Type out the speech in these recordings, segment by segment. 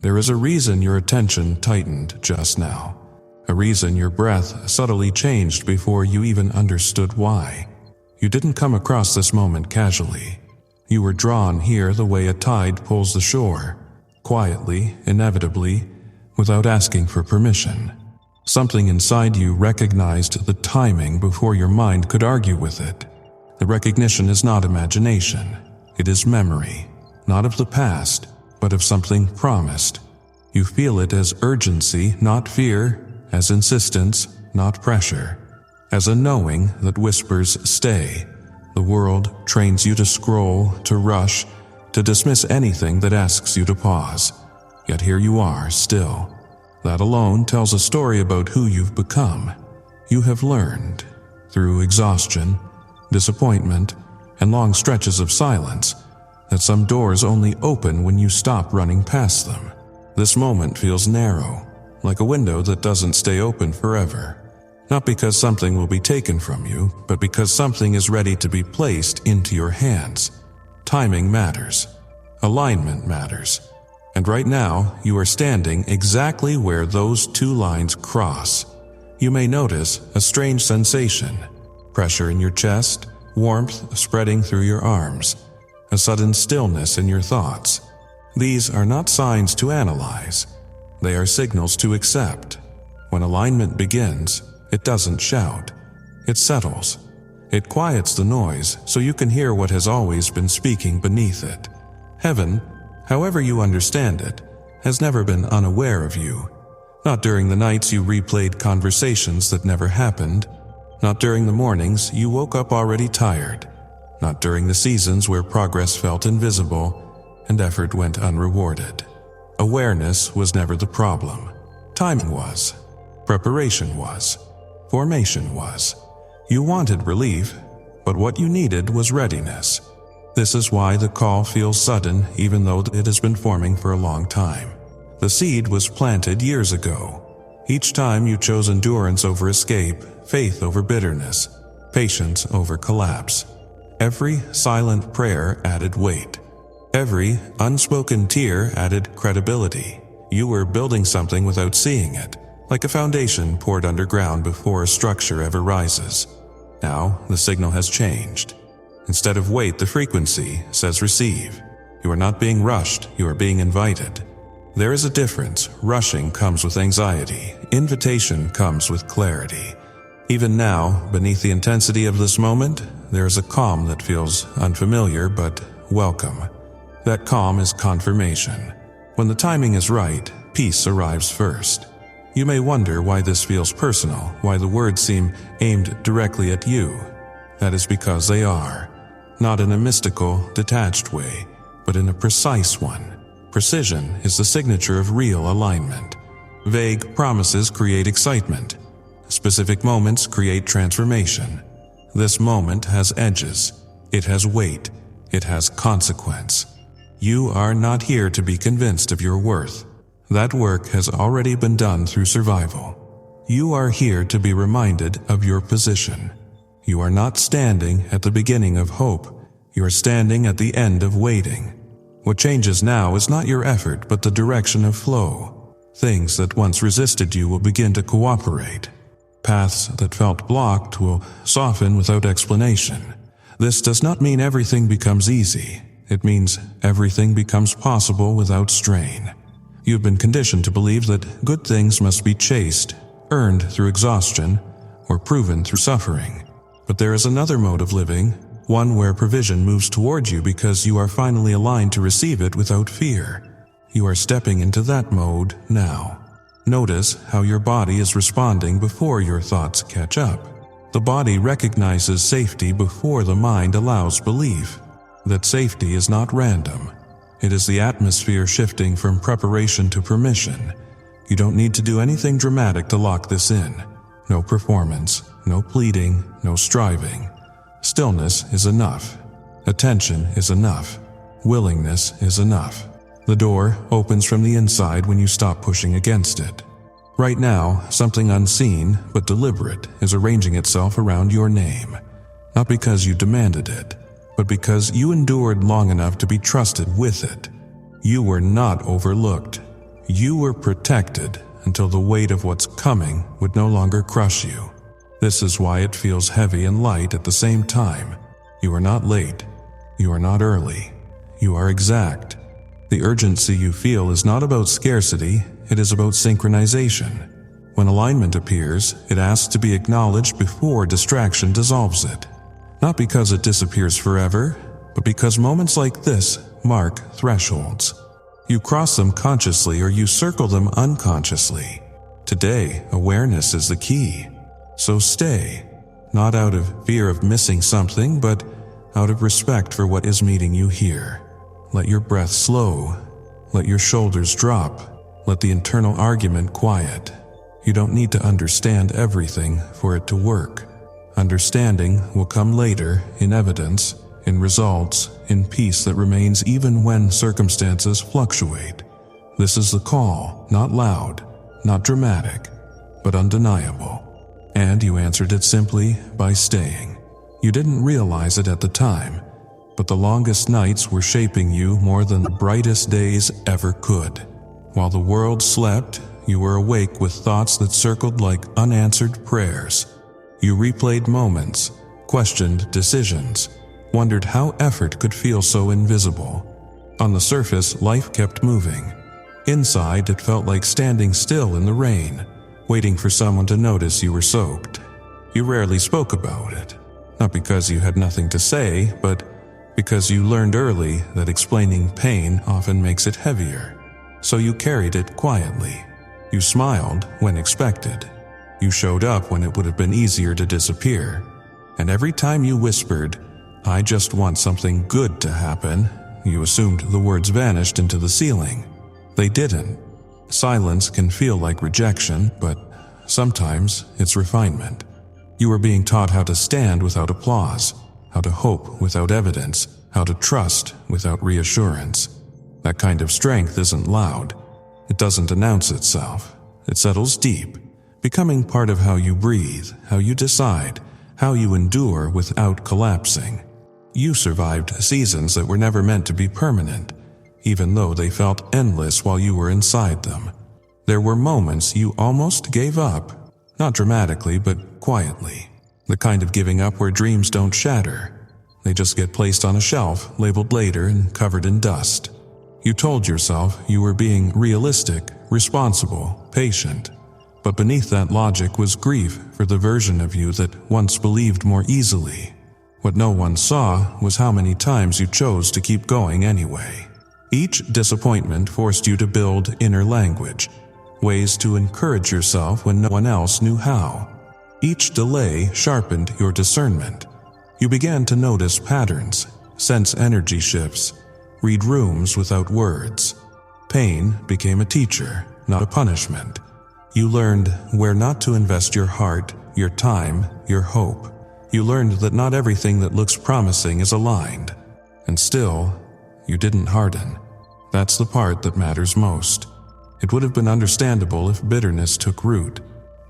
There is a reason your attention tightened just now. A reason your breath subtly changed before you even understood why. You didn't come across this moment casually. You were drawn here the way a tide pulls the shore, quietly, inevitably, without asking for permission. Something inside you recognized the timing before your mind could argue with it. The recognition is not imagination. It is memory, not of the past, but of something promised. You feel it as urgency, not fear, as insistence, not pressure, as a knowing that whispers, "Stay." The world trains you to scroll, to rush, to dismiss anything that asks you to pause. Yet here you are, still. That alone tells a story about who you've become. You have learned, through exhaustion, disappointment, and long stretches of silence, that some doors only open when you stop running past them. This moment feels narrow, like a window that doesn't stay open forever. Not because something will be taken from you, but because something is ready to be placed into your hands. Timing matters. Alignment matters. And right now, you are standing exactly where those two lines cross. You may notice a strange sensation. Pressure in your chest, warmth spreading through your arms, a sudden stillness in your thoughts. These are not signs to analyze. They are signals to accept. When alignment begins, it doesn't shout. It settles. It quiets the noise so you can hear what has always been speaking beneath it. Heaven, however you understand it, has never been unaware of you. Not during the nights you replayed conversations that never happened. Not during the mornings you woke up already tired. Not during the seasons where progress felt invisible and effort went unrewarded. Awareness was never the problem. Timing was. Preparation was. Formation was. You wanted relief, but what you needed was readiness. This is why the call feels sudden even though it has been forming for a long time. The seed was planted years ago. Each time you chose endurance over escape, faith over bitterness, patience over collapse. Every silent prayer added weight. Every unspoken tear added credibility. You were building something without seeing it, like a foundation poured underground before a structure ever rises. Now, the signal has changed. Instead of wait, the frequency says receive. You are not being rushed, you are being invited. There is a difference. Rushing comes with anxiety. Invitation comes with clarity. Even now, beneath the intensity of this moment, there is a calm that feels unfamiliar but welcome. That calm is confirmation. When the timing is right, peace arrives first. You may wonder why this feels personal, why the words seem aimed directly at you. That is because they are. Not in a mystical, detached way, but in a precise one. Precision is the signature of real alignment. Vague promises create excitement. Specific moments create transformation. This moment has edges. It has weight. It has consequence. You are not here to be convinced of your worth. That work has already been done through survival. You are here to be reminded of your position. You are not standing at the beginning of hope. You are standing at the end of waiting. What changes now is not your effort, but the direction of flow. Things that once resisted you will begin to cooperate. Paths that felt blocked will soften without explanation. This does not mean everything becomes easy. It means everything becomes possible without strain. You've been conditioned to believe that good things must be chased, earned through exhaustion, or proven through suffering. But there is another mode of living, one where provision moves toward you because you are finally aligned to receive it without fear. You are stepping into that mode now. Notice how your body is responding before your thoughts catch up. The body recognizes safety before the mind allows belief. That safety is not random. It is the atmosphere shifting from preparation to permission. You don't need to do anything dramatic to lock this in. No performance, no pleading, no striving. Stillness is enough. Attention is enough. Willingness is enough. The door opens from the inside when you stop pushing against it. Right now, something unseen but deliberate is arranging itself around your name. Not because you demanded it, but because you endured long enough to be trusted with it. You were not overlooked. You were protected until the weight of what's coming would no longer crush you. This is why it feels heavy and light at the same time. You are not late. You are not early. You are exact. The urgency you feel is not about scarcity, it is about synchronization. When alignment appears, it asks to be acknowledged before distraction dissolves it. Not because it disappears forever, but because moments like this mark thresholds. You cross them consciously or you circle them unconsciously. Today, awareness is the key. So stay, not out of fear of missing something, but out of respect for what is meeting you here. Let your breath slow. Let your shoulders drop. Let the internal argument quiet. You don't need to understand everything for it to work. Understanding will come later in evidence, in results, in peace that remains even when circumstances fluctuate. This is the call, not loud, not dramatic, but undeniable. And you answered it simply by staying. You didn't realize it at the time, but the longest nights were shaping you more than the brightest days ever could. While the world slept, you were awake with thoughts that circled like unanswered prayers. You replayed moments, questioned decisions, wondered how effort could feel so invisible. On the surface, life kept moving. Inside, it felt like standing still in the rain, waiting for someone to notice you were soaked. You rarely spoke about it, not because you had nothing to say, but because you learned early that explaining pain often makes it heavier. So you carried it quietly. You smiled when expected. You showed up when it would have been easier to disappear. And every time you whispered, "I just want something good to happen," you assumed the words vanished into the ceiling. They didn't. Silence can feel like rejection, but sometimes it's refinement. You were being taught how to stand without applause, how to hope without evidence, how to trust without reassurance. That kind of strength isn't loud. It doesn't announce itself. It settles deep, becoming part of how you breathe, how you decide, how you endure without collapsing. You survived seasons that were never meant to be permanent, even though they felt endless while you were inside them. There were moments you almost gave up, not dramatically but quietly. The kind of giving up where dreams don't shatter. They just get placed on a shelf, labeled later, and covered in dust. You told yourself you were being realistic, responsible, patient. But beneath that logic was grief for the version of you that once believed more easily. What no one saw was how many times you chose to keep going anyway. Each disappointment forced you to build inner language, ways to encourage yourself when no one else knew how. Each delay sharpened your discernment. You began to notice patterns, sense energy shifts, read rooms without words. Pain became a teacher, not a punishment. You learned where not to invest your heart, your time, your hope. You learned that not everything that looks promising is aligned. And still, you didn't harden. That's the part that matters most. It would have been understandable if bitterness took root,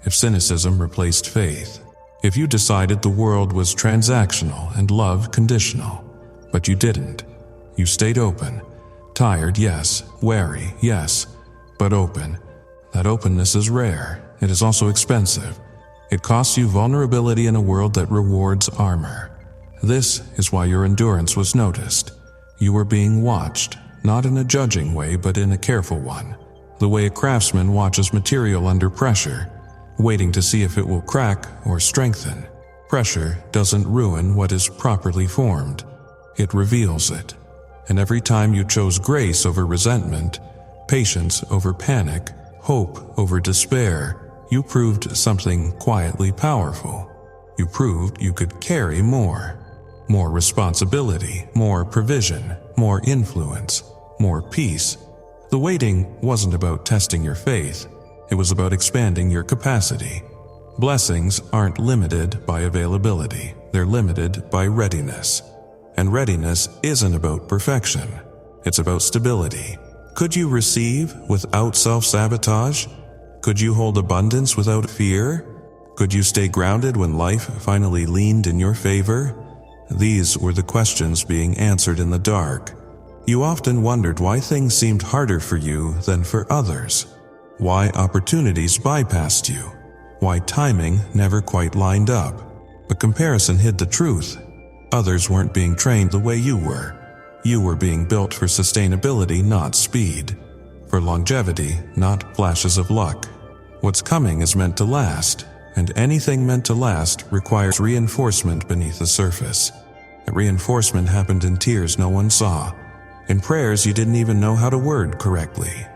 if cynicism replaced faith, if you decided the world was transactional and love conditional. But you didn't. You stayed open. Tired, yes. Wary, yes. But open. That openness is rare. It is also expensive. It costs you vulnerability in a world that rewards armor. This is why your endurance was noticed. You were being watched, not in a judging way, but in a careful one. The way a craftsman watches material under pressure, waiting to see if it will crack or strengthen. Pressure doesn't ruin what is properly formed. It reveals it. And every time you chose grace over resentment, patience over panic, hope over despair, you proved something quietly powerful. You proved you could carry more. More responsibility, more provision, more influence, more peace. The waiting wasn't about testing your faith. It was about expanding your capacity. Blessings aren't limited by availability. They're limited by readiness. And readiness isn't about perfection. It's about stability. Could you receive without self-sabotage? Could you hold abundance without fear? Could you stay grounded when life finally leaned in your favor? These were the questions being answered in the dark. You often wondered why things seemed harder for you than for others, why opportunities bypassed you, why timing never quite lined up. But comparison hid the truth. Others weren't being trained the way you were. You were being built for sustainability, not speed. For longevity, not flashes of luck. What's coming is meant to last, and anything meant to last requires reinforcement beneath the surface. That reinforcement happened in tears no one saw, in prayers you didn't even know how to word correctly,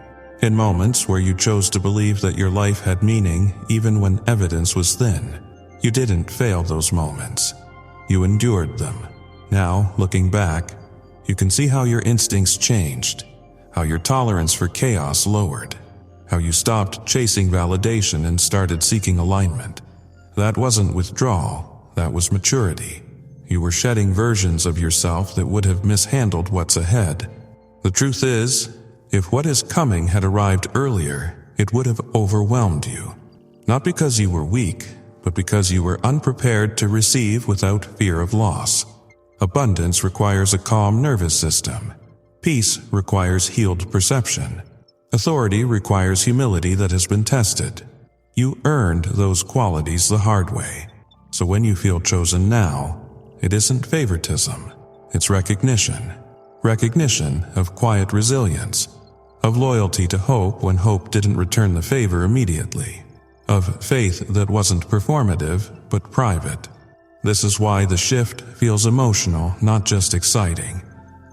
in moments where you chose to believe that your life had meaning even when evidence was thin. You didn't fail those moments. You endured them. Now, looking back, you can see how your instincts changed, how your tolerance for chaos lowered, how you stopped chasing validation and started seeking alignment. That wasn't withdrawal, that was maturity. You were shedding versions of yourself that would have mishandled what's ahead. The truth is, if what is coming had arrived earlier, it would have overwhelmed you. Not because you were weak, but because you were unprepared to receive without fear of loss. Abundance requires a calm nervous system. Peace requires healed perception. Authority requires humility that has been tested. You earned those qualities the hard way. So when you feel chosen now, it isn't favoritism, it's recognition. Recognition of quiet resilience, of loyalty to hope when hope didn't return the favor immediately, of faith that wasn't performative but private. This is why the shift feels emotional, not just exciting.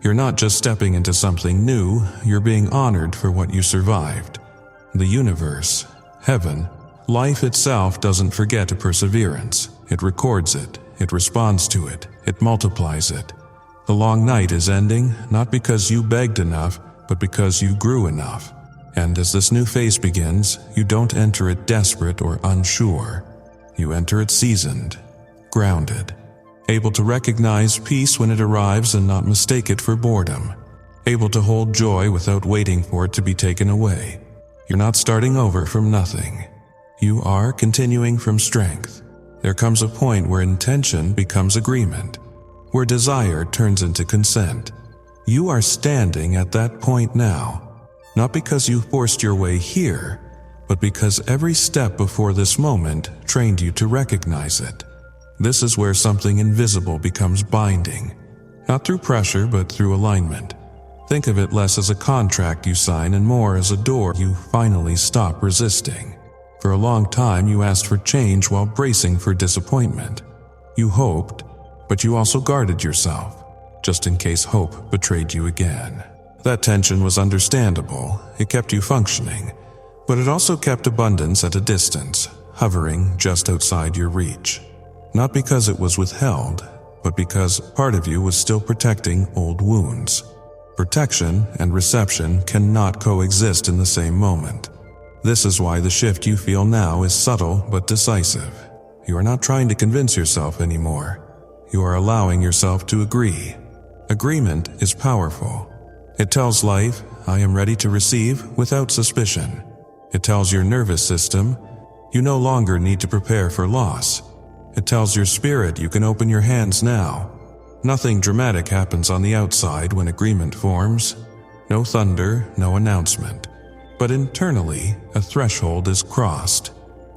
You're not just stepping into something new, you're being honored for what you survived. The universe, heaven, life itself doesn't forget a perseverance. It records it. It responds to it. It multiplies it. The long night is ending, not because you begged enough, but because you grew enough. And as this new phase begins, you don't enter it desperate or unsure. You enter it seasoned, grounded, able to recognize peace when it arrives and not mistake it for boredom, able to hold joy without waiting for it to be taken away. You're not starting over from nothing. You are continuing from strength. There comes a point where intention becomes agreement, where desire turns into consent. You are standing at that point now, not because you forced your way here, but because every step before this moment trained you to recognize it. This is where something invisible becomes binding, not through pressure but through alignment. Think of it less as a contract you sign and more as a door you finally stop resisting. For a long time, you asked for change while bracing for disappointment. You hoped, but you also guarded yourself, just in case hope betrayed you again. That tension was understandable. It kept you functioning, but it also kept abundance at a distance, hovering just outside your reach. Not because it was withheld, but because part of you was still protecting old wounds. Protection and reception cannot coexist in the same moment. This is why the shift you feel now is subtle but decisive. You are not trying to convince yourself anymore. You are allowing yourself to agree. Agreement is powerful. It tells life, I am ready to receive without suspicion. It tells your nervous system, you no longer need to prepare for loss. It tells your spirit you can open your hands now. Nothing dramatic happens on the outside when agreement forms. No thunder, no announcement. But internally, a threshold is crossed.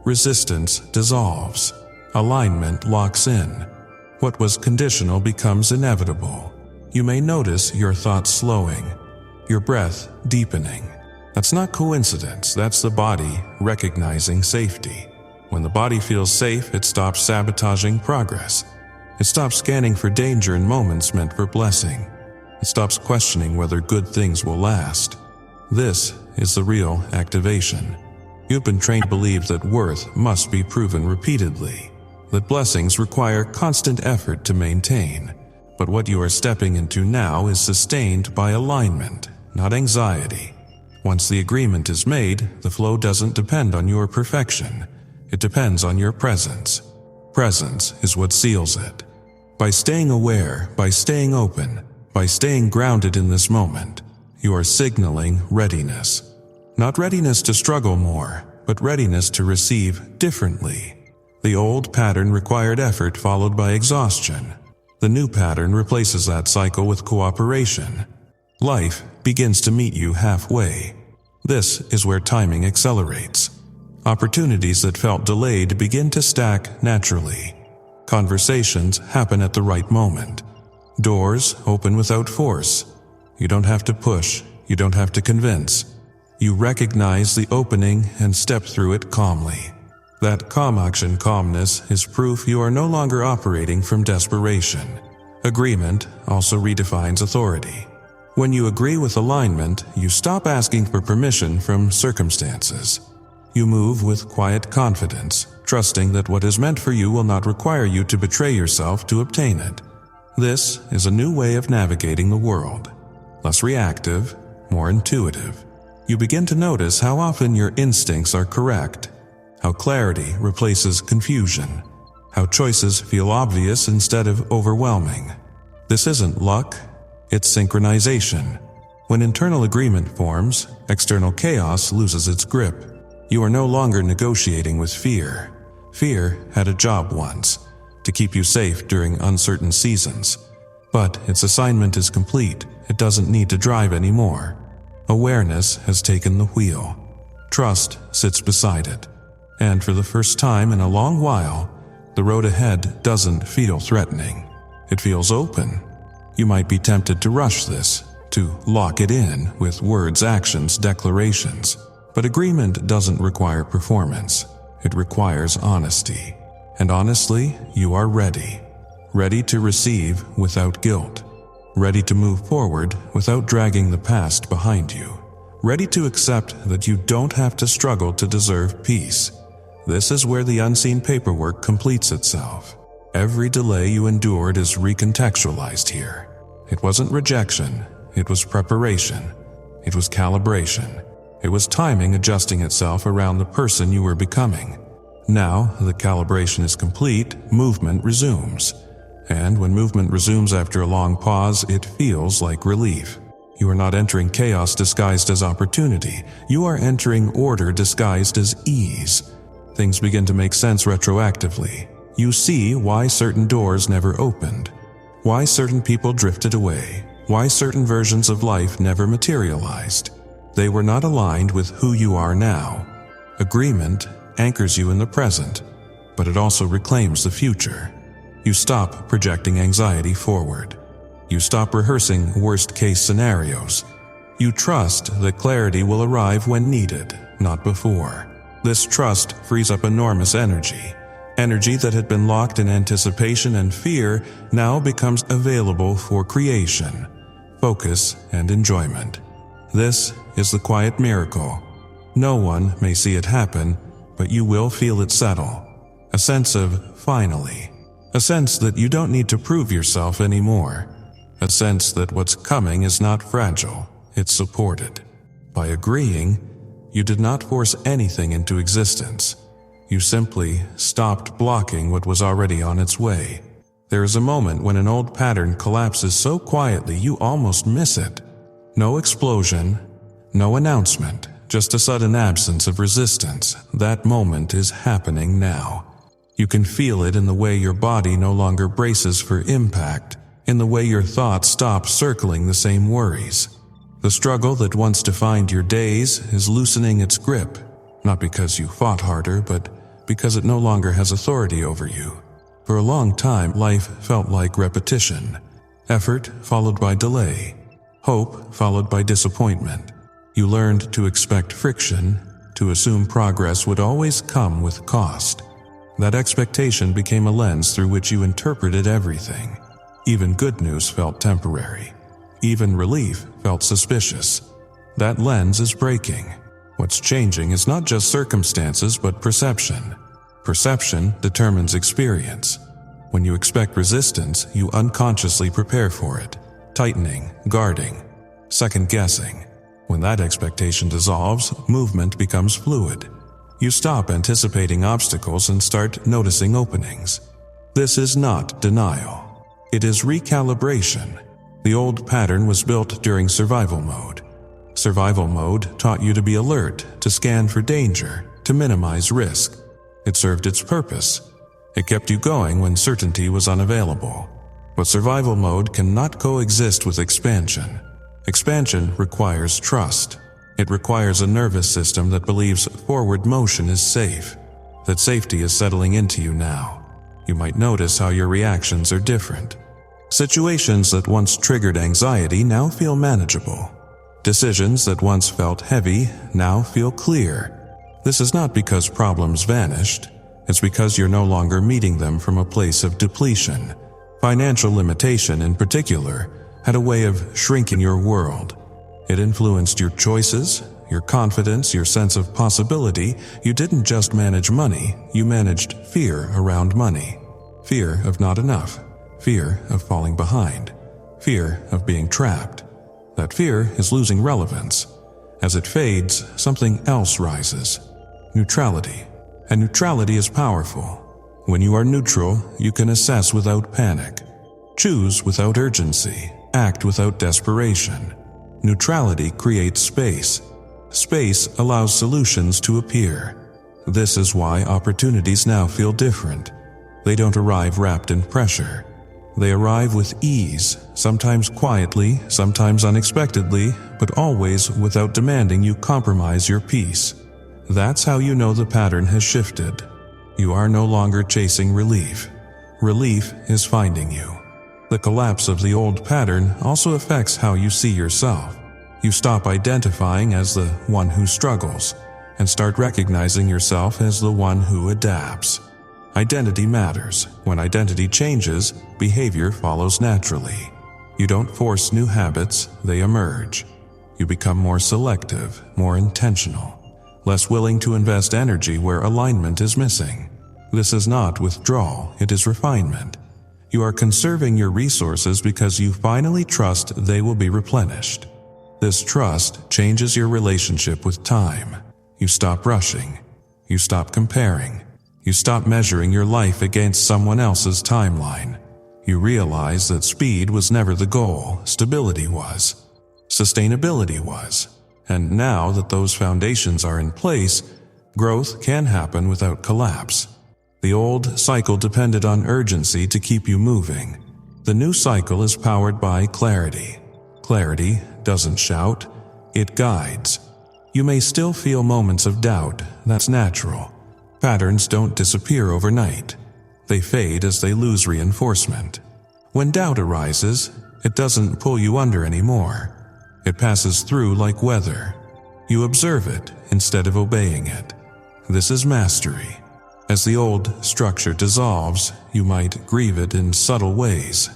Resistance dissolves. Alignment locks in. What was conditional becomes inevitable. You may notice your thoughts slowing, your breath deepening. That's not coincidence, that's the body recognizing safety. When the body feels safe, it stops sabotaging progress. It stops scanning for danger in moments meant for blessing. It stops questioning whether good things will last. This is the real activation. You've been trained to believe that worth must be proven repeatedly, that blessings require constant effort to maintain. But what you are stepping into now is sustained by alignment, not anxiety. Once the agreement is made, the flow doesn't depend on your perfection. It depends on your presence. Presence is what seals it. By staying aware, by staying open, by staying grounded in this moment, you are signaling readiness. Not readiness to struggle more, but readiness to receive differently. The old pattern required effort followed by exhaustion. The new pattern replaces that cycle with cooperation. Life begins to meet you halfway. This is where timing accelerates. Opportunities that felt delayed begin to stack naturally. Conversations happen at the right moment. Doors open without force. You don't have to push, you don't have to convince. You recognize the opening and step through it calmly. That calmness is proof you are no longer operating from desperation. Agreement also redefines authority. When you agree with alignment, you stop asking for permission from circumstances. You move with quiet confidence, trusting that what is meant for you will not require you to betray yourself to obtain it. This is a new way of navigating the world. Less reactive, more intuitive. You begin to notice how often your instincts are correct, how clarity replaces confusion, how choices feel obvious instead of overwhelming. This isn't luck, it's synchronization. When internal agreement forms, external chaos loses its grip. You are no longer negotiating with fear. Fear had a job once, to keep you safe during uncertain seasons. But its assignment is complete. It doesn't need to drive anymore. Awareness has taken the wheel. Trust sits beside it. And for the first time in a long while, the road ahead doesn't feel threatening. It feels open. You might be tempted to rush this, to lock it in with words, actions, declarations. But agreement doesn't require performance. It requires honesty. And honestly, you are ready. Ready to receive without guilt. Ready to move forward without dragging the past behind you. Ready to accept that you don't have to struggle to deserve peace. This is where the unseen paperwork completes itself. Every delay you endured is recontextualized here. It wasn't rejection, it was preparation. It was calibration. It was timing adjusting itself around the person you were becoming. Now the calibration is complete, movement resumes. And when movement resumes after a long pause, it feels like relief. You are not entering chaos disguised as opportunity. You are entering order disguised as ease. Things begin to make sense retroactively. You see why certain doors never opened, why certain people drifted away, why certain versions of life never materialized. They were not aligned with who you are now. Agreement anchors you in the present, but it also reclaims the future. You stop projecting anxiety forward. You stop rehearsing worst-case scenarios. You trust that clarity will arrive when needed, not before. This trust frees up enormous energy. Energy that had been locked in anticipation and fear now becomes available for creation, focus, and enjoyment. This is the quiet miracle. No one may see it happen, but you will feel it settle. A sense of finally. A sense that you don't need to prove yourself anymore. A sense that what's coming is not fragile, it's supported. By agreeing, you did not force anything into existence. You simply stopped blocking what was already on its way. There is a moment when an old pattern collapses so quietly you almost miss it. No explosion, no announcement, just a sudden absence of resistance. That moment is happening now. You can feel it in the way your body no longer braces for impact, in the way your thoughts stop circling the same worries. The struggle that once defined your days is loosening its grip, not because you fought harder, but because it no longer has authority over you. For a long time, life felt like repetition. Effort followed by delay. Hope followed by disappointment. You learned to expect friction, to assume progress would always come with cost. That expectation became a lens through which you interpreted everything. Even good news felt temporary. Even relief felt suspicious. That lens is breaking. What's changing is not just circumstances, but perception. Perception determines experience. When you expect resistance, you unconsciously prepare for it, tightening, guarding, second-guessing. When that expectation dissolves, movement becomes fluid. You stop anticipating obstacles and start noticing openings. This is not denial. It is recalibration. The old pattern was built during survival mode. Survival mode taught you to be alert, to scan for danger, to minimize risk. It served its purpose. It kept you going when certainty was unavailable. But survival mode cannot coexist with expansion. Expansion requires trust. It requires a nervous system that believes forward motion is safe, that safety is settling into you now. You might notice how your reactions are different. Situations that once triggered anxiety now feel manageable. Decisions that once felt heavy now feel clear. This is not because problems vanished. It's because you're no longer meeting them from a place of depletion. Financial limitation, in particular, had a way of shrinking your world. It influenced your choices, your confidence, your sense of possibility. You didn't just manage money, you managed fear around money. Fear of not enough. Fear of falling behind. Fear of being trapped. That fear is losing relevance. As it fades, something else rises. Neutrality. And neutrality is powerful. When you are neutral, you can assess without panic. Choose without urgency. Act without desperation. Neutrality creates space. Space allows solutions to appear. This is why opportunities now feel different. They don't arrive wrapped in pressure. They arrive with ease, sometimes quietly, sometimes unexpectedly, but always without demanding you compromise your peace. That's how you know the pattern has shifted. You are no longer chasing relief. Relief is finding you. The collapse of the old pattern also affects how you see yourself. You stop identifying as the one who struggles and start recognizing yourself as the one who adapts. Identity matters. When identity changes, behavior follows naturally. You don't force new habits, they emerge. You become more selective, more intentional, less willing to invest energy where alignment is missing. This is not withdrawal, it is refinement. You are conserving your resources because you finally trust they will be replenished. This trust changes your relationship with time. You stop rushing. You stop comparing. You stop measuring your life against someone else's timeline. You realize that speed was never the goal, stability was. Sustainability was. And now that those foundations are in place, growth can happen without collapse. The old cycle depended on urgency to keep you moving. The new cycle is powered by clarity. Clarity doesn't shout, it guides. You may still feel moments of doubt, that's natural. Patterns don't disappear overnight. They fade as they lose reinforcement. When doubt arises, it doesn't pull you under anymore. It passes through like weather. You observe it instead of obeying it. This is mastery. As the old structure dissolves, you might grieve it in subtle ways.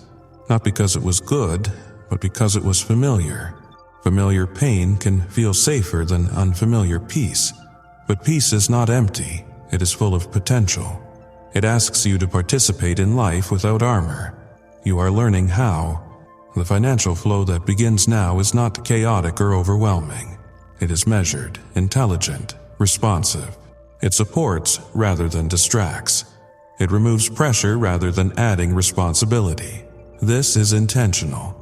Not because it was good, but because it was familiar. Familiar pain can feel safer than unfamiliar peace. But peace is not empty. It is full of potential. It asks you to participate in life without armor. You are learning how. The financial flow that begins now is not chaotic or overwhelming. It is measured, intelligent, responsive. It supports rather than distracts. It removes pressure rather than adding responsibility. This is intentional.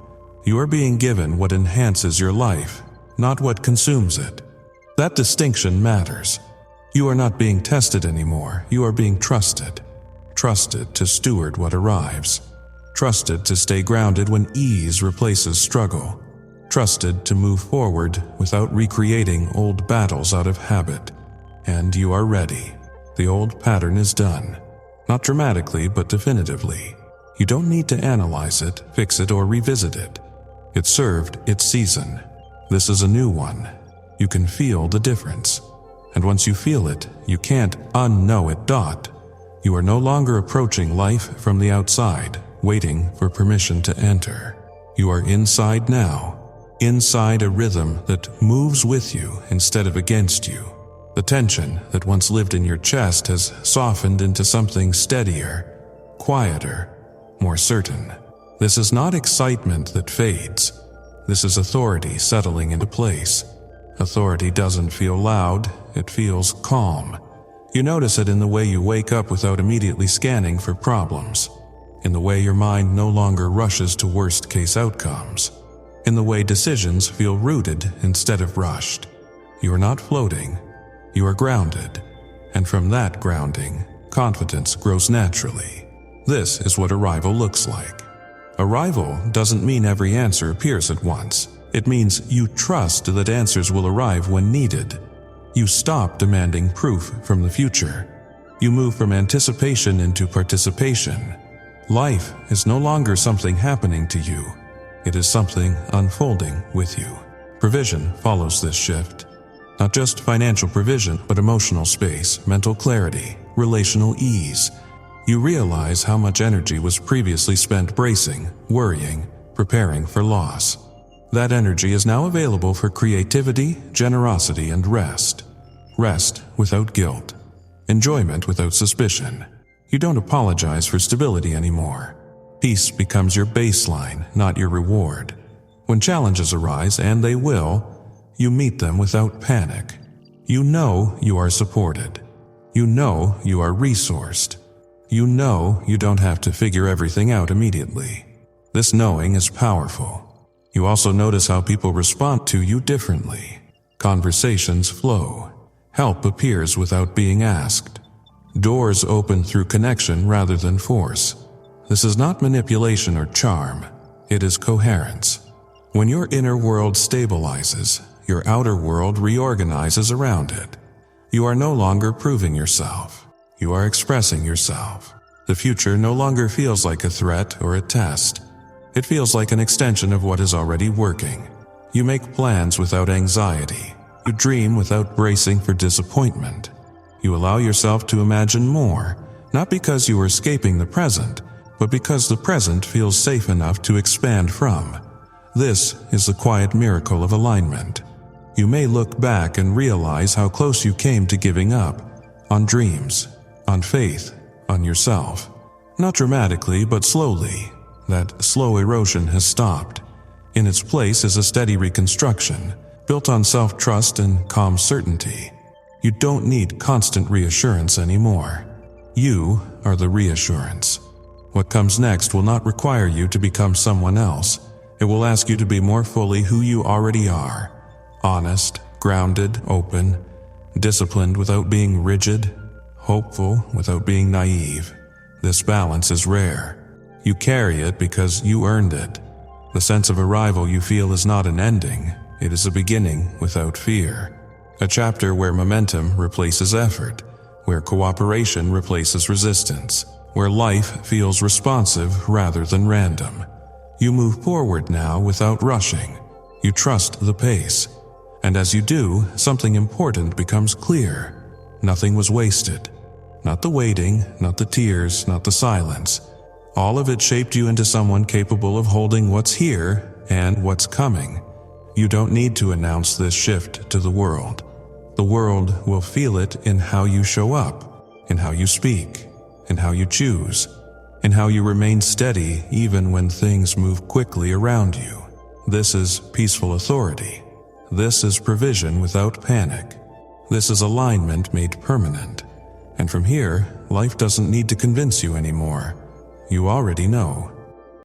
You are being given what enhances your life, not what consumes it. That distinction matters. You are not being tested anymore. You are being trusted. Trusted to steward what arrives. Trusted to stay grounded when ease replaces struggle. Trusted to move forward without recreating old battles out of habit. And you are ready. The old pattern is done. Not dramatically, but definitively. You don't need to analyze it, fix it, or revisit it. It served its season. This is a new one. You can feel the difference. And once you feel it, you can't unknow it. You are no longer approaching life from the outside, waiting for permission to enter. You are inside now, inside a rhythm that moves with you instead of against you. The tension that once lived in your chest has softened into something steadier, quieter, more certain. This is not excitement that fades. This is authority settling into place. Authority doesn't feel loud, it feels calm. You notice it in the way you wake up without immediately scanning for problems. In the way your mind no longer rushes to worst-case outcomes. In the way decisions feel rooted instead of rushed. You are not floating. You are grounded. And from that grounding, confidence grows naturally. This is what arrival looks like. Arrival doesn't mean every answer appears at once. It means you trust that answers will arrive when needed. You stop demanding proof from the future. You move from anticipation into participation. Life is no longer something happening to you. It is something unfolding with you. Provision follows this shift. Not just financial provision, but emotional space, mental clarity, relational ease. You realize how much energy was previously spent bracing, worrying, preparing for loss. That energy is now available for creativity, generosity, and rest. Rest without guilt. Enjoyment without suspicion. You don't apologize for stability anymore. Peace becomes your baseline, not your reward. When challenges arise, and they will, you meet them without panic. You know you are supported. You know you are resourced. You know you don't have to figure everything out immediately. This knowing is powerful. You also notice how people respond to you differently. Conversations flow. Help appears without being asked. Doors open through connection rather than force. This is not manipulation or charm. It is coherence. When your inner world stabilizes, your outer world reorganizes around it. You are no longer proving yourself. You are expressing yourself. The future no longer feels like a threat or a test. It feels like an extension of what is already working. You make plans without anxiety. You dream without bracing for disappointment. You allow yourself to imagine more, not because you are escaping the present, but because the present feels safe enough to expand from. This is the quiet miracle of alignment. You may look back and realize how close you came to giving up, on dreams, on faith, on yourself. Not dramatically, but slowly. That slow erosion has stopped. In its place is a steady reconstruction, built on self-trust and calm certainty. You don't need constant reassurance anymore. You are the reassurance. What comes next will not require you to become someone else. It will ask you to be more fully who you already are. Honest, grounded, open, disciplined without being rigid, hopeful without being naive. This balance is rare. You carry it because you earned it. The sense of arrival you feel is not an ending. It is a beginning without fear. A chapter where momentum replaces effort, where cooperation replaces resistance, where life feels responsive rather than random. You move forward now without rushing. You trust the pace. And as you do, something important becomes clear. Nothing was wasted. Not the waiting, not the tears, not the silence. All of it shaped you into someone capable of holding what's here and what's coming. You don't need to announce this shift to the world. The world will feel it in how you show up, in how you speak, in how you choose, in how you remain steady even when things move quickly around you. This is peaceful authority. This is provision without panic. This is alignment made permanent. And from here, life doesn't need to convince you anymore. You already know.